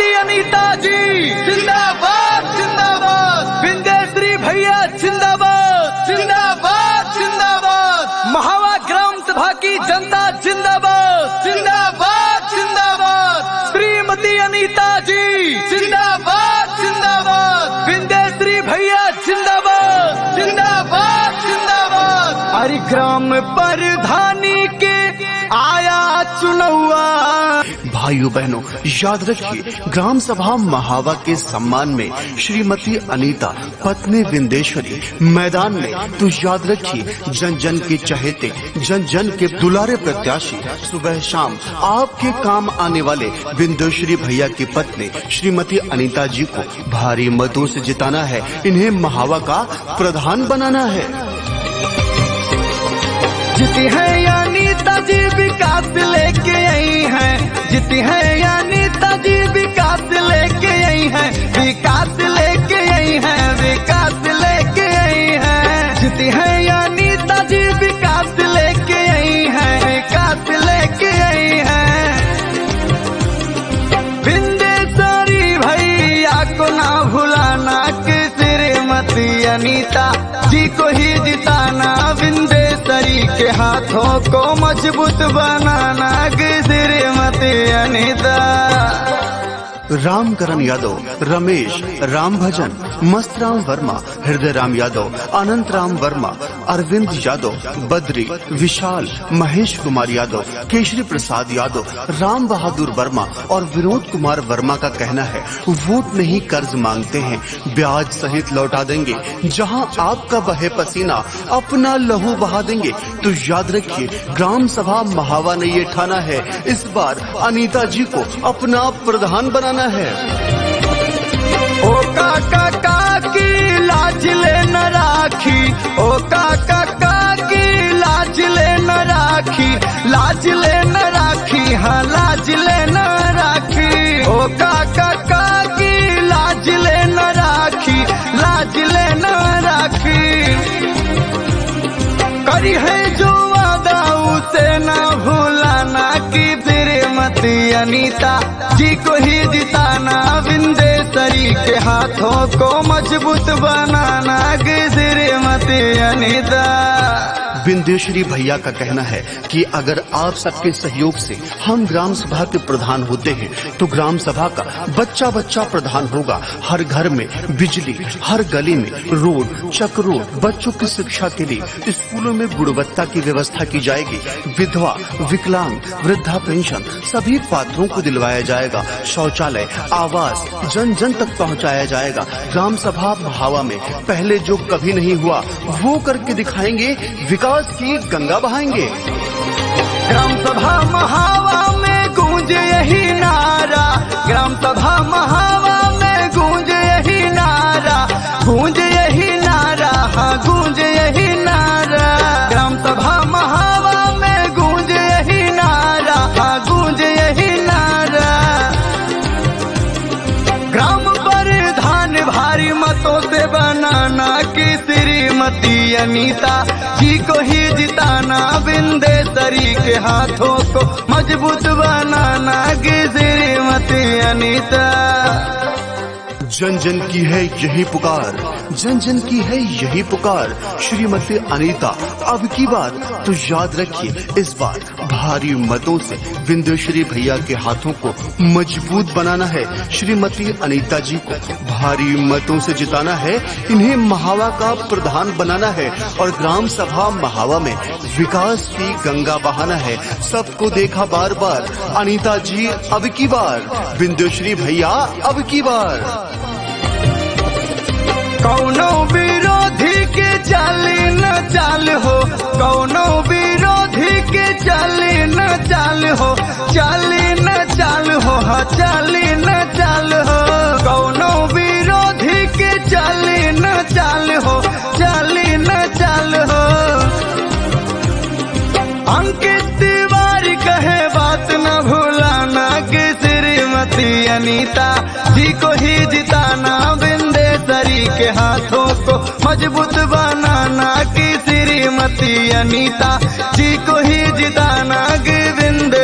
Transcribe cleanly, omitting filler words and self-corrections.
श्रीमती अनीता जी जिंदाबाद जिंदाबाद, विंध्यश्री भैया जिंदाबाद जिंदाबाद जिंदाबाद, महावा ग्राम सभा की जनता जिंदाबाद जिंदाबाद जिंदाबाद, श्रीमती अनीता जी जिंदाबाद जिंदाबाद, विंध्यश्री भैया जिंदाबाद जिंदाबाद जिंदाबाद। हरि ग्राम प्रधानी के आया चुनौआ। भाइयों बहनों, याद रखिए, ग्राम सभा महावा के सम्मान में श्रीमती अनीता पत्नी विंध्यश्री मैदान में। तो याद रखिए, जन जन के चहेते, जन जन के दुलारे प्रत्याशी, सुबह शाम आपके काम आने वाले विंध्यश्री भैया की पत्नी श्रीमती अनीता जी को भारी मतों से जिताना है। इन्हें महावा का प्रधान बनाना है। जीती है अनीता जी विकास लेके आई है, जीती है अनीता जी विकास लेके आई है, विकास लेके आई है, विकास लेके आई है। जीती है अनीता जी विकास लेके आई है, विकास लेके आई है। विंध्यश्री भैया को ना भुलाना कि श्रीमती अनीता जी को ही जिताना, विंध्यश्री के हाथों को मजबूत बनाना कि श्रीमती अनीता। रामकरण यादव, रमेश, राम भजन, मस्तराम वर्मा, हृदय राम यादव, अनंत राम वर्मा, अरविंद यादव, बद्री, विशाल, महेश कुमार यादव, केशरी प्रसाद यादव, राम बहादुर वर्मा और विनोद कुमार वर्मा का कहना है, वोट नहीं कर्ज मांगते हैं, ब्याज सहित लौटा देंगे। जहां आपका बहे पसीना अपना लहू बहा देंगे। तो याद रखिए, ग्राम सभा महावा ने ये ठाना है, इस बार अनीता जी को अपना प्रधान बनाना है। ओ काका काकी लाज ले न राखी, ओ काका काकी लाज ले न राखी, लाज ले न राखी, हाँ लाज ले न राखी। ओ काका काकी लाज ले न राखी, लाज ले न राखी। करी है जो वादा उसे न भूलाना कि श्रीमती अनीता जी को ही जिताना, विंध्यश्री के हाथों को मजबूत बनाना कि श्रीमती अनीता। विंध्यश्री भैया का कहना है कि अगर आप सबके सहयोग से हम ग्राम सभा के प्रधान होते हैं तो ग्राम सभा का बच्चा बच्चा प्रधान होगा। हर घर में बिजली, हर गली में रोड, चक रोड, बच्चों की शिक्षा के लिए स्कूलों में गुणवत्ता की व्यवस्था की जाएगी। विधवा, विकलांग, वृद्धा पेंशन सभी पात्रों को दिलवाया जाएगा। शौचालय, आवास जन जन तक पहुंचाया जाएगा। ग्राम सभा महावा में पहले जो कभी नहीं हुआ वो करके दिखाएंगे, विकास की गंगा बहाएंगे। ग्राम सभा महावा में गूंज यही नारा, ग्राम सभा महावा में गूंज यही नारा, गूंज यही नारा, हाँ गूंज यही नारा। ग्राम सभा महावा में गूंज यही नारा, हाँ गूंज यही नारा। ग्राम प्रधान भारी मतों से बनाना कि श्रीमती अनीता जी को ही जिताना, विंध्यश्री के हाथों को मजबूत बनाना कि श्रीमती अनीता। जन जन की है यही पुकार, जन जन की है यही पुकार, श्रीमती अनीता अब की बार। तो याद रखिए, इस बार भारी मतों से विंध्यश्री भैया के हाथों को मजबूत बनाना है। श्रीमती अनीता जी को भारी मतों से जिताना है। इन्हें महावा का प्रधान बनाना है और ग्राम सभा महावा में विकास की गंगा बहाना है। सबको देखा बार बार, अनीता जी अब की बार, विंध्यश्री भैया अब की बार। कौनो विरोधी के चाली न चाल हो, कौनो विरोधी के चाली न चाल हो, चाली न चाल हो, हाँ चाली न चाल हो। कौनो विरोधी के चाली न चाल हो, चाली न चाल हो। अंकित तिवारी कहे बात न भूलाना कि श्रीमती अनीता जी को ही जिताना, विंध्यश्री के हाथों को मजबूत बनाना कि श्रीमती अनीता जी को ही जिताना कि विंध्य